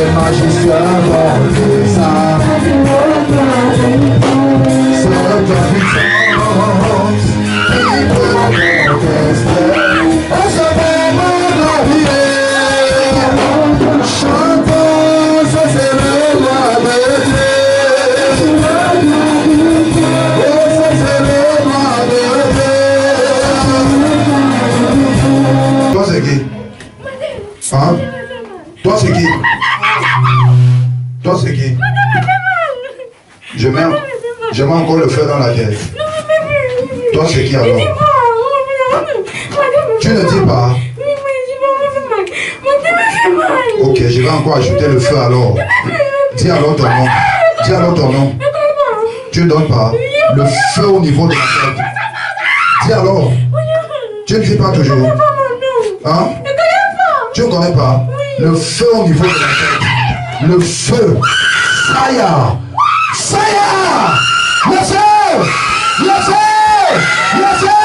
les magiciens vont dire ça. C'est ta puissance qui peut m'orchestrer. On se met m'endormir. Chantons, ça c'est le roi de Dieu. Oh, ça c'est le roi de Dieu. Toi c'est qui? Hein? Toi c'est qui? Toi c'est qui? Je mets encore le feu dans la tête. Toi c'est qui alors? Tu ne dis pas? Ok, je vais encore ajouter le feu alors. Dis alors ton nom. Dis alors ton nom. Tu ne donnes pas le feu au niveau de la tête. Dis alors. Tu ne dis pas toujours. Hein? Tu ne connais pas le feu au niveau de la tête. Le feu. Fire. Fire. Le feu. Le feu. Le feu.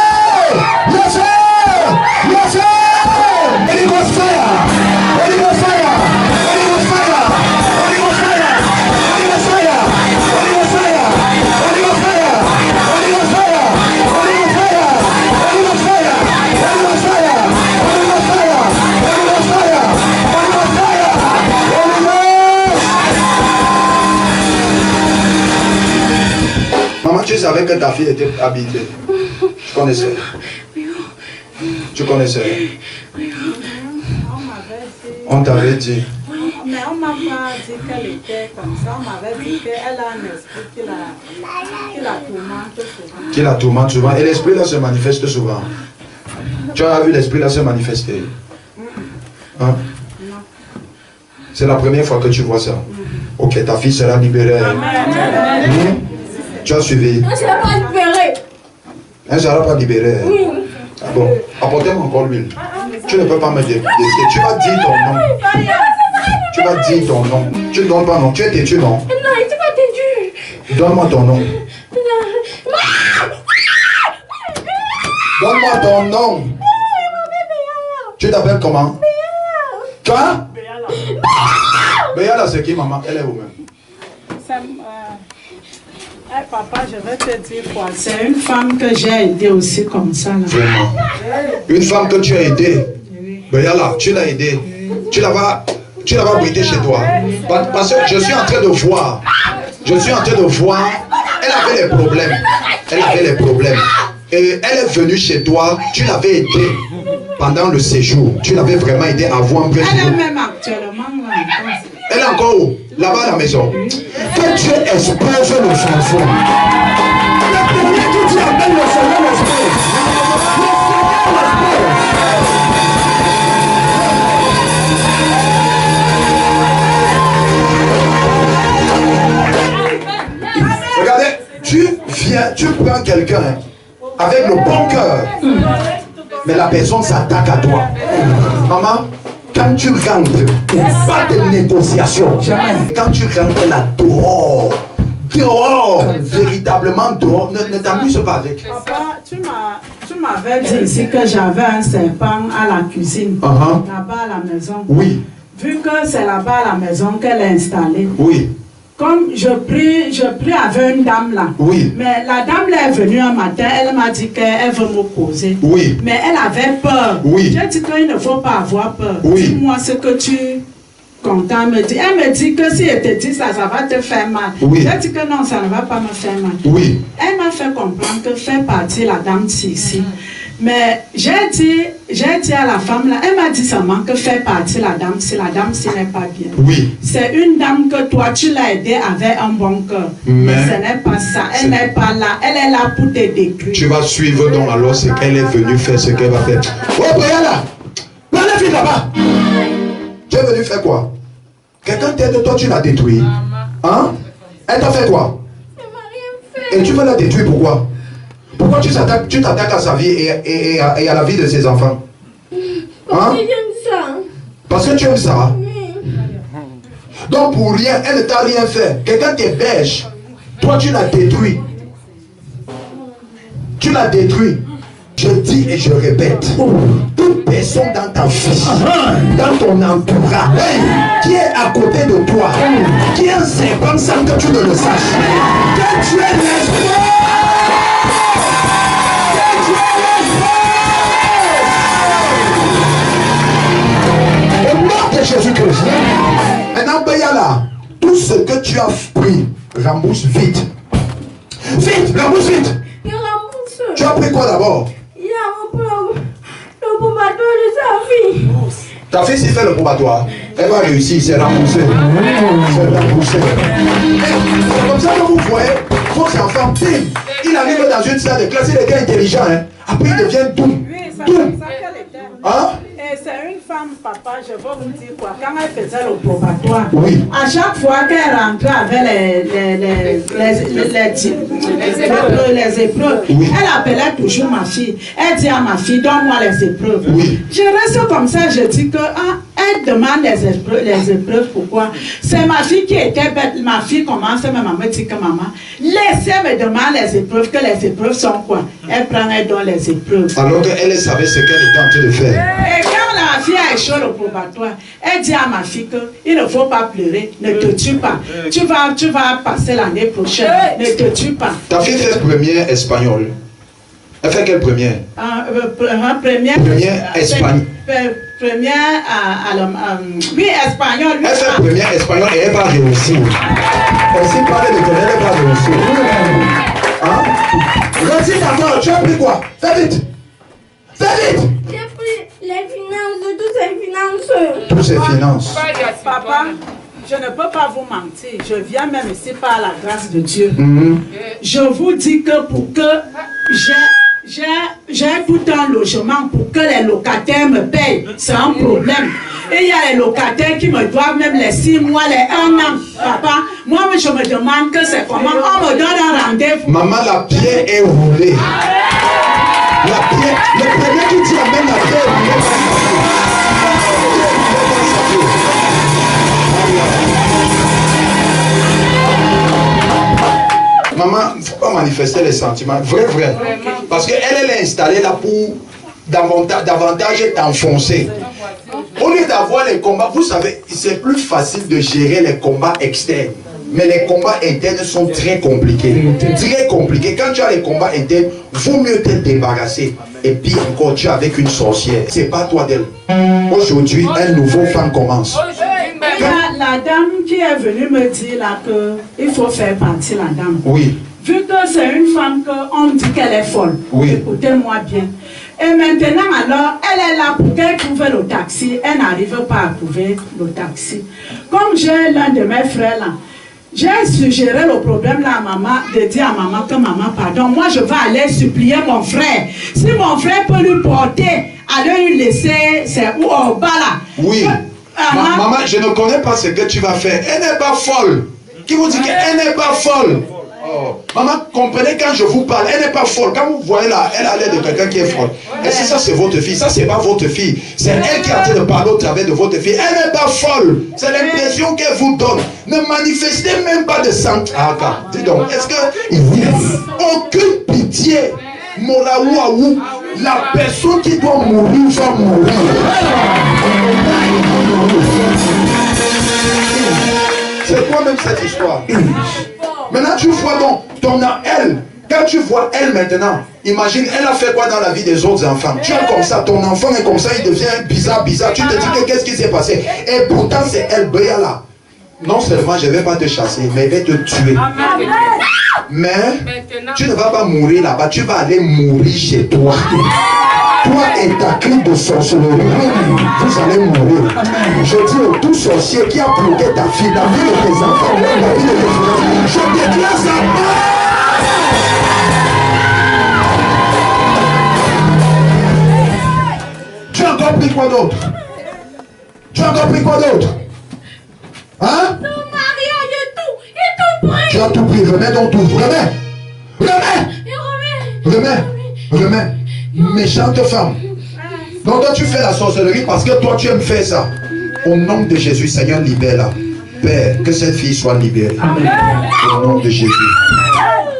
Le feu. Le feu. Holy Ghost fire. Holy Ghost fire. Holy Ghost fire. Holy Ghost fire. Holy Ghost fire. Holy Ghost fire. Holy Ghost fire. Holy Ghost fire. Holy Ghost fire. Holy Ghost fire. Holy Ghost fire. Holy Ghost fire. Holy Ghost fire. Holy Ghost fire. Holy Ghost. Maman, tu savais que ta fille était habitée. Tu connaissais? Tu connaissais? On t'avait dit. Mais on m'a pas dit qu'elle était comme ça. On m'avait dit qu'elle a un esprit qui la tourmente souvent. Qui la tourmente souvent. Et l'esprit là se manifeste souvent. Tu as vu l'esprit là se manifester? Hein? Non. C'est la première fois que tu vois ça. Ok, ta fille sera libérée. Tu as suivi? Non, je ne l'ai pas libérée. Elle ne sera pas libérée. Oui. Ah bon, apportez-moi encore l'huile. Tu ne peux pas me défier. Tu vas dire ton nom. Tu vas dire ton nom. Tu ne donnes pas non. Tu es têtu, non? Non, il n'est pas têtu. Donne-moi ton nom. Donne-moi ton nom. Tu t'appelles comment? Quoi? Béala, c'est qui, maman? Elle est où-même? Papa, je vais te dire quoi. C'est une femme que j'ai aidée aussi comme ça. Là. Vraiment. Une femme que tu as aidée. Béala, tu l'as aidée. Tu l'as brité chez toi. Parce que je suis en train de voir. Je suis en train de voir. Elle avait les problèmes. Elle avait les problèmes. Et elle est venue chez toi. Tu l'avais aidée pendant le séjour. Tu l'avais vraiment aidée à avoir un vrai séjour. Elle est même actuellement là. Elle est encore où? Là-bas à la maison. Que Dieu expose nos enfants. Le premier qui dit appelle le Seigneur l'expose. Regardez, tu viens, tu prends quelqu'un avec le bon cœur, mais la personne s'attaque à toi. Maman, quand tu rentres, pas de négociation. Quand tu rentres là dehors, véritablement dehors, ne t'amuse pas avec. Papa, tu m'avais dit ici que j'avais un serpent à la cuisine, là-bas à la maison. Oui. Vu que c'est là-bas à la maison qu'elle est installée. Oui. Comme je prie avec une dame là. Oui. Mais la dame là est venue un matin, elle m'a dit qu'elle veut me poser. Oui. Mais elle avait peur. Oui. J'ai dit qu'il ne faut pas avoir peur. Oui. Dis-moi ce que tu comptes me dire. Elle me dit que si elle te dit ça, ça va te faire mal. Oui. J'ai dit que non, ça ne va pas me faire mal. Oui. Elle m'a fait comprendre que fait partie la dame ici. Mais j'ai dit à la femme là, elle m'a dit seulement que fait partie la dame si n'est pas bien. Oui. C'est une dame que toi tu l'as aidée avec un bon cœur. Mais ce n'est pas ça. Elle n'est pas là. Elle est là pour te détruire. Tu vas suivre donc alors ce qu'elle est venue faire, ce qu'elle va faire. Oh, Brianna, la fille là-bas. Tu es venu faire quoi? Quelqu'un t'aide, toi tu l'as détruit. Hein? Elle t'a fait quoi? Elle m'a rien fait. Et tu veux la détruire pourquoi? Pourquoi tu t'attaques à sa vie et à la vie de ses enfants? Parce que j'aime ça. Parce que tu aimes ça? Oui. Donc pour rien, elle ne t'a rien fait. Quelqu'un t'héberge. Toi tu l'as détruit. Tu l'as détruit. Je dis et je répète, toute personne dans ta vie, dans ton entourage, qui est à côté de qui est un serpent sans que tu ne le saches. Que tu es l'espoir. Que tu es l'espoir. Au nom de Jésus-Christ. Maintenant, Bayala, tout ce que tu as pris, rembourse vite. Vite, rembourse vite. Il rembourse. Tu as pris quoi d'abord? Il a repris le probatoire de sa fille. Ta fille, s'il fait le probatoire, elle va réussir, c'est remboursé. C'est remboursé. C'est comme ça que vous voyez, vos enfants, il arrive dans une salle de classe, il est intelligent, hein. Après il devient doux. Oui, c'est Doux. comme ça qu'elle était. Hein? Et c'est une femme, papa, je vais vous dire quoi. Quand elle faisait le probatoire, Oui. à chaque fois qu'elle rentrait avec les épreuves, Oui. elle appelait toujours ma fille. Elle dit à ma fille, donne-moi les épreuves. Oui. Je reste comme ça, je dis que elle demande les épreuves. Pourquoi? C'est ma fille qui était bête. Ma fille commence même à me dire que maman, laissez me demander les épreuves, que les épreuves sont quoi? Elle prend, elle donne les épreuves. Alors qu'elle savait ce qu'elle était en train de faire. Et quand la fille a échoué le probatoire, elle dit à ma fille qu'il ne faut pas pleurer, ne te tue pas. Tu vas passer l'année prochaine, ne te tue pas. Ta fille fait première espagnol. Elle fait quelle première? Première espagnol. Première oui, espagnol. Elle fait première espagnol et elle va réussir. Elle sait parler de tonnerre, elle va réussir. Hein? Vas-y d'abord, tu as pris quoi? Fais vite. Fais vite. J'ai pris les finances de toutes ces finances. Toutes ces finances. Papa, je ne peux pas vous mentir. Je viens même ici par la grâce de Dieu. Je vous dis que pour que j'ai tout un logement pour que les locataires me payent, c'est un problème. Et il y a les locataires qui me doivent même les 6 mois, les 1 an. Papa, moi je me demande que c'est comment. On me donne un rendez-vous. Maman, la pierre est roulée. La pierre, le premier qui dit amen, la pierre est roulée. Maman, il ne faut pas manifester les sentiments. Vrai. Parce qu'elle est installée là pour davantage t'enfoncer. Au lieu d'avoir les combats, vous savez, c'est plus facile de gérer les combats externes. Mais les combats internes sont très compliqués. Très compliqués. Quand tu as les combats internes, vaut mieux te débarrasser. Et puis encore, tu es avec une sorcière. C'est pas toi d'elle. Aujourd'hui, un nouveau fan commence. La dame qui est venue me dire là qu'il faut faire partir la dame. Oui. Vu que c'est une femme qu'on dit qu'elle est folle. Oui. Écoutez-moi bien. Et maintenant, alors, elle est là pour qu'elle trouve le taxi. Elle n'arrive pas à trouver le taxi. Comme j'ai l'un de mes frères là, j'ai suggéré le problème là à maman, de dire à maman que maman, pardon, moi je vais aller supplier mon frère. Si mon frère peut lui porter, aller lui laisser, c'est où au bas là. Oui. Maman, je ne connais pas ce que tu vas faire. Elle n'est pas folle. Qui vous dit qu'elle n'est pas folle? Oh. Maman, comprenez quand je vous parle, elle n'est pas folle. Quand vous voyez là, elle a l'air de quelqu'un qui est folle. Et si ça c'est votre fille, ça c'est pas votre fille. C'est elle qui est en train de parler au travers de votre fille. Elle n'est pas folle. C'est l'impression qu'elle vous donne. Ne manifestez même pas de sang. Ah, dis donc, est-ce qu'il y a aucune pitié? Moraouaou, la personne qui doit mourir va mourir. C'est quoi même cette histoire? Maintenant tu vois donc, elle, quand tu vois elle maintenant, imagine, elle a fait quoi dans la vie des autres enfants? Tu es comme ça, ton enfant est comme ça, il devient bizarre. Tu te dis que qu'est-ce qui s'est passé? Et pourtant c'est elle, Béala. Non seulement je ne vais pas te chasser, mais je vais te tuer. Mais tu ne vas pas mourir là-bas, tu vas aller mourir chez toi. Toi et ta clé de sorcellerie, vous allez mourir. Je dis au tout sorcier qui a bloqué ta fille, la vie de tes enfants, la vie de tes finances, je déclare sa mort. Tu as encore pris quoi d'autre? Tu as encore pris quoi d'autre? Hein? Non, Maria, j'ai tout pris. Tu as tout pris, remets donc tout. Remets. Méchante femme. Donc toi tu fais la sorcellerie parce que toi tu aimes faire ça. Au nom de Jésus, Seigneur, libère-la. Père, que cette fille soit libérée. Amen. Au nom de Jésus.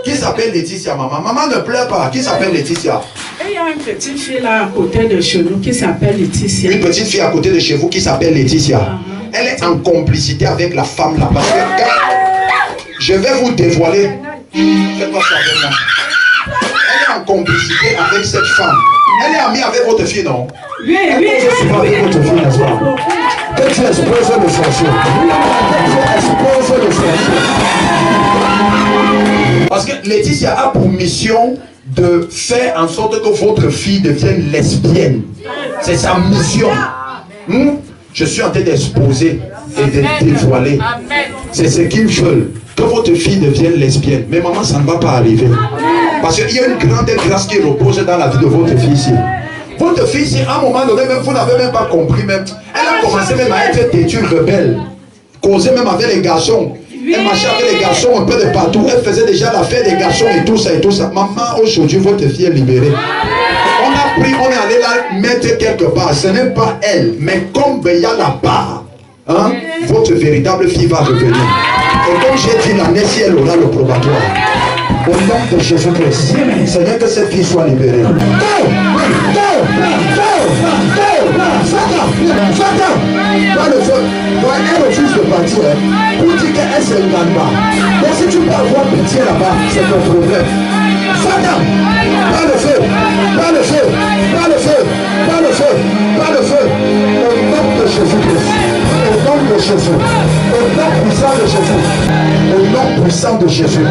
Qui s'appelle Laetitia, maman? Maman ne pleure pas. Qui s'appelle Laetitia? Il y a une petite fille là à côté de chez nous qui s'appelle Laetitia. Une petite fille à côté de chez vous qui s'appelle Laetitia. elle est en complicité avec la femme là. Parce que quand je vais vous dévoiler, faites pas ça avec moi. Elle est en complicité avec cette femme. Elle est amie avec votre fille, non? Oui. Je suis pas avec votre fille, n'est-ce pas? Que tu exposes le sorcier. Que tu exposes le sorcier. Parce que Laetitia a pour mission de faire en sorte que votre fille devienne lesbienne. C'est sa mission. Je suis en train d'exposer et de dévoiler. C'est ce qu'ils veulent. Que votre fille devienne lesbienne. Mais maman, ça ne va pas arriver. Parce qu'il y a une grande grâce qui repose dans la vie de votre fille ici. Votre fille ici, à un moment donné, même vous n'avez même pas compris même. Elle a commencé même à être têtue, rebelle. Causée même avec les garçons. Elle marchait avec les garçons un peu de partout. Elle faisait déjà l'affaire des garçons et tout ça et tout ça. Maman, aujourd'hui, votre fille est libérée. On a pris, on est allé la mettre quelque part. Ce n'est pas elle, mais comme il y a la part, hein, votre véritable fille va revenir. Et comme j'ai dit, l'année si elle aura le probatoire. Au nom de Jésus-Christ, Seigneur, que cette fille soit libérée. Dans le feu, elle refuse de partir pour dire qu'elle se regarde pas. Donc si tu peux avoir pitié là-bas, c'est ton problème. Satan, par le feu, par le feu, par le feu, par le feu, par le feu, au nom de Jésus-Christ, au nom de Jésus, au nom puissant de Jésus, au nom puissant de Jésus,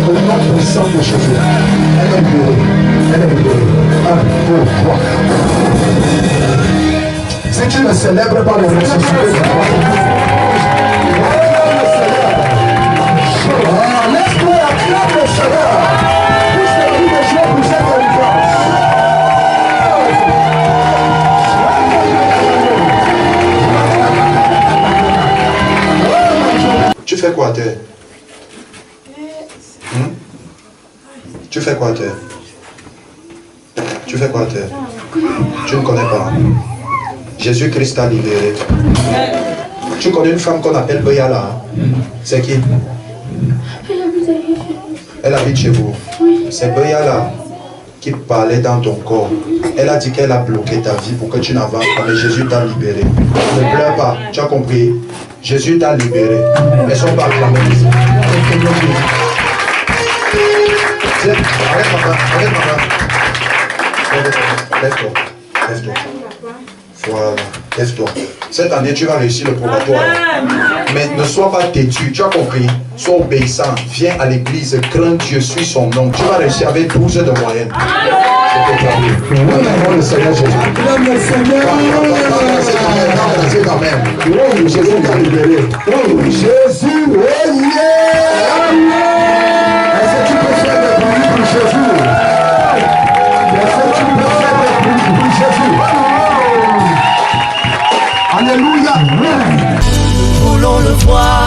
au nom puissant de Jésus. Elle est libérée, elle est libérée. 1, 2, 3. Si tu ne célèbres pas le ressuscité, laisse-moi acclamer le Seigneur. Puisque tous les jours vous êtes en délivrance. Tu fais quoi à terre? Tu fais quoi à terre? Tu fais quoi à terre? Tu ne connais pas. Jésus-Christ t'a libéré. Tu connais une femme qu'on appelle Boyala? C'est qui? Elle habite chez vous. C'est Boyala qui parlait dans ton corps. Elle a dit qu'elle a bloqué ta vie pour que tu n'avances pas, mais Jésus t'a libéré. Ne pleure pas, tu as compris? Jésus t'a libéré. Mais sont pas acclamés ici. Arrête maman, arrête maman. Lève-toi, lève-toi. Voilà, lève-toi. Cette année, tu vas réussir le probatoire. Mais ne sois pas têtu, tu as compris? Sois obéissant, viens à l'église, crains Dieu, suis son nom. Tu vas réussir avec 12 de moyenne. C'est établi. Nous le Seigneur Jésus. Le Seigneur. C'est quand même. Jésus t'a libéré. Jésus est lié. Est-ce que tu peux faire des bruits pour Jésus? Est-ce que tu peux faire des bruits pour Jésus? Alléluia. Nous voulons le voir.